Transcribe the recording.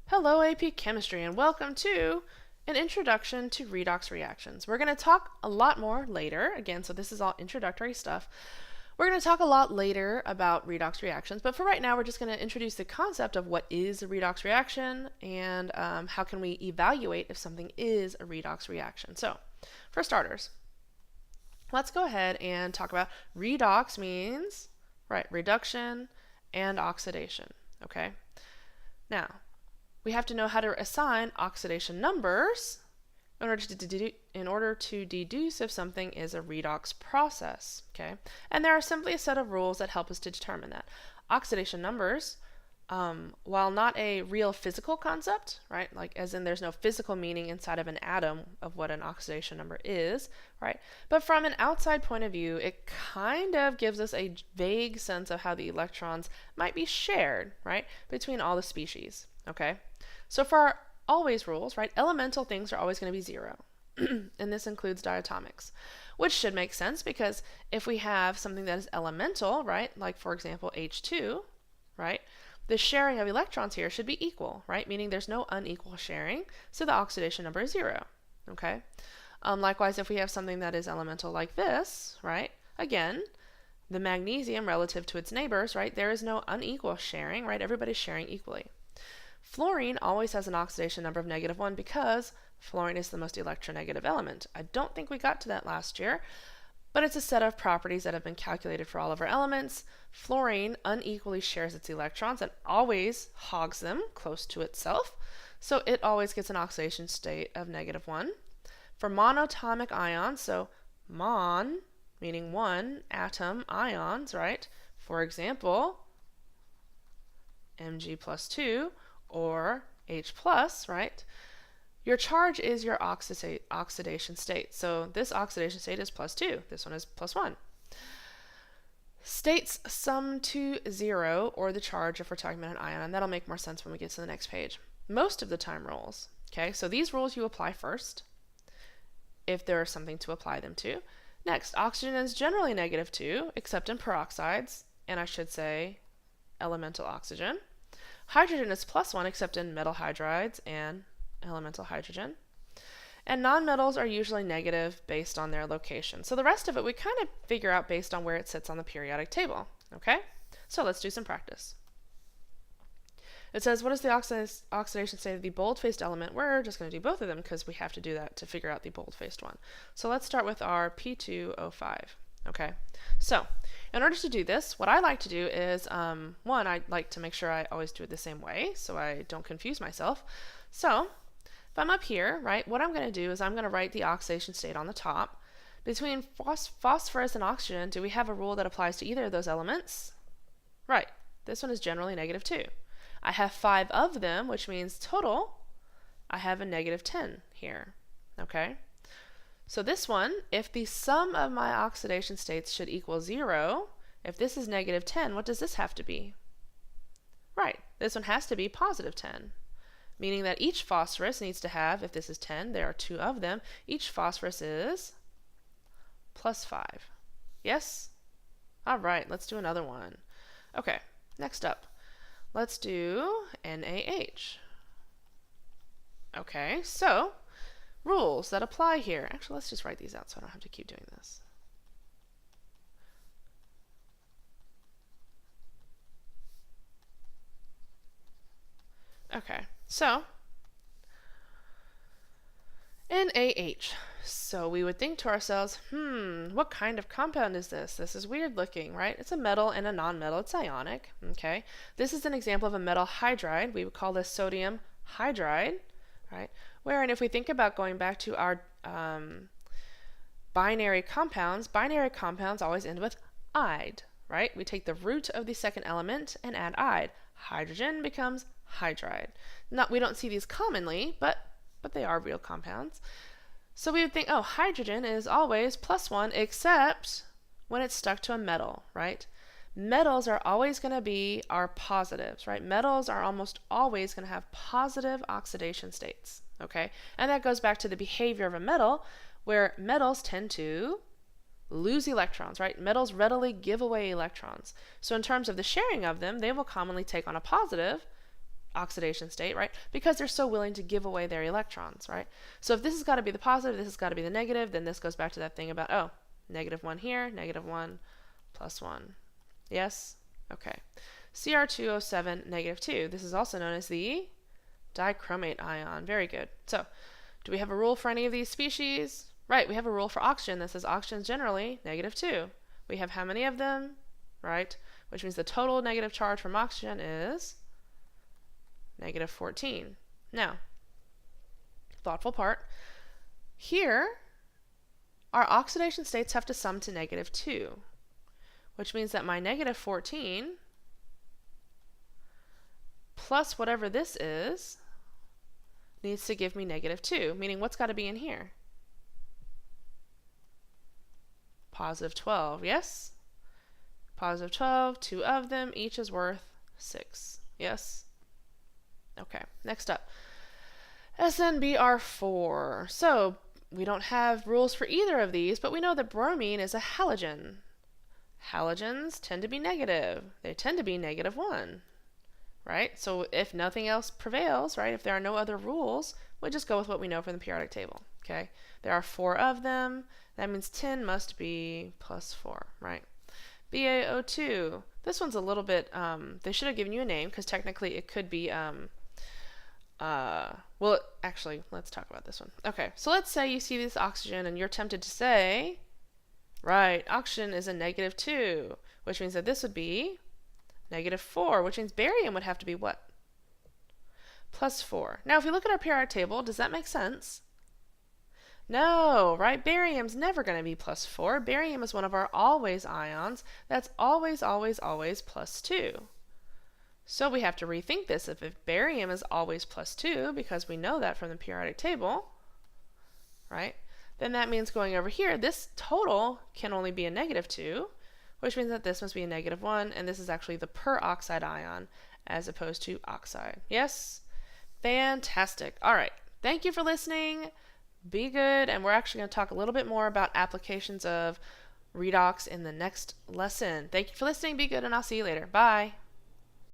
Hello AP Chemistry and welcome to an introduction to redox reactions. We're going to talk a lot more later, again, so this is all introductory stuff. We're going to talk a lot later about redox reactions, but for right now we're just going to introduce the concept of what is a redox reaction and how can we evaluate if something is a redox reaction. So, for starters, let's go ahead and talk about redox means, right, reduction and oxidation, okay? Now, we have to know how to assign oxidation numbers in order to deduce if something is a redox process, okay? And there are simply a set of rules that help us to determine that. Oxidation numbers, while not a real physical concept, right, like as in there's no physical meaning inside of an atom of what an oxidation number is, right, but from an outside point of view, it kind of gives us a vague sense of how the electrons might be shared, right, between all the species, okay? So for our always rules, right, elemental things are always going to be zero, and this includes diatomics, which should make sense because if we have something that is elemental, right, like for example H2, right, the sharing of electrons here should be equal, right, meaning there's no unequal sharing, so the oxidation number is zero, okay? Likewise, if we have something that is elemental like this, right, again, the magnesium relative to its neighbors, right, there is no unequal sharing, right, everybody's sharing equally. Fluorine always has an oxidation number of -1 because fluorine is the most electronegative element. I don't think we got to that last year, but it's a set of properties that have been calculated for all of our elements. Fluorine unequally shares its electrons and always hogs them close to itself, so it always gets an oxidation state of -1. For monatomic ions, so mon, meaning one atom ions, right? For example, Mg plus 2, or H plus, right? Your charge is your oxidation state. So this oxidation state is +2. This one is +1. States sum to 0, or the charge if we're talking about an ion, and that'll make more sense when we get to the next page. Most of the time rules, okay? So these rules you apply first, if there is something to apply them to. Next, oxygen is generally -2, except in peroxides, and I should say elemental oxygen. Hydrogen is +1 except in metal hydrides and elemental hydrogen. And nonmetals are usually negative based on their location. So the rest of it we kind of figure out based on where it sits on the periodic table. Okay? So let's do some practice. It says, what is the oxidation state of the bold-faced element? We're just going to do both of them because we have to do that to figure out the bold-faced one. So let's start with our P2O5. Okay, so in order to do this, what I like to do is, one, I like to make sure I always do it the same way so I don't confuse myself. So if I'm up here, right, what I'm going to do is I'm going to write the oxidation state on the top. Between phosphorus and oxygen, do we have a rule that applies to either of those elements? Right, this one is generally -2. I have 5 of them, which means total, I have a -10 here, okay? So this one, if the sum of my oxidation states should equal 0, if this is -10, what does this have to be? Right, this one has to be +10, meaning that each phosphorus needs to have, if this is 10, there are 2 of them, each phosphorus is +5. Yes? All right, let's do another one. Okay, next up, let's do NaH. Okay, so rules that apply here. Actually, let's just write these out so I don't have to keep doing this. Okay, so NaH. So we would think to ourselves, what kind of compound is this? This is weird looking, right? It's a metal and a non-metal. It's ionic, okay? This is an example of a metal hydride. We would call this sodium hydride, right? Wherein if we think about going back to our binary compounds always end with "ide", right? We take the root of the second element and add "ide". Hydrogen becomes hydride. We don't see these commonly, but they are real compounds. So we would think, oh, hydrogen is always +1 except when it's stuck to a metal, right? Metals are always going to be our positives, right? Metals are almost always going to have positive oxidation states, okay? And that goes back to the behavior of a metal, where metals tend to lose electrons, right? Metals readily give away electrons. So in terms of the sharing of them, they will commonly take on a positive oxidation state, right? Because they're so willing to give away their electrons, right? So if this has got to be the positive, this has got to be the negative, then this goes back to that thing about, oh, -1 here, -1, +1. Yes? Okay. Cr2O7, -2. This is also known as the dichromate ion. Very good. So, do we have a rule for any of these species? Right, we have a rule for oxygen that says oxygen is generally -2. We have how many of them? Right? Which means the total negative charge from oxygen is -14. Now, thoughtful part. Here, our oxidation states have to sum to -2, which means that my -14 plus whatever this is needs to give me -2, meaning what's got to be in here? +12, yes? +12, 2 of them, each is worth 6, yes? Okay, next up. SNBr4. So, we don't have rules for either of these, but we know that bromine is a halogen. Halogens tend to be negative. They tend to be -1, right? So if nothing else prevails, right, if there are no other rules, we just go with what we know from the periodic table, okay? There are 4 of them. That means 10 must be +4, right? BaO2. This one's a little bit, they should have given you a name, because technically it could be, well, actually, let's talk about this one. Okay, so let's say you see this oxygen and you're tempted to say, right, oxygen is a -2, which means that this would be -4, which means barium would have to be what? +4. Now, if you look at our periodic table, does that make sense? No, right? Barium's never going to be +4. Barium is one of our always ions. That's always, always, always +2. So we have to rethink this. If barium is always +2, because we know that from the periodic table, right? Then that means going over here, this total can only be a -2, which means that this must be a -1, and this is actually the peroxide ion as opposed to oxide. Yes? Fantastic. All right. Thank you for listening. Be good, and we're actually going to talk a little bit more about applications of redox in the next lesson. Thank you for listening. Be good, and I'll see you later. Bye.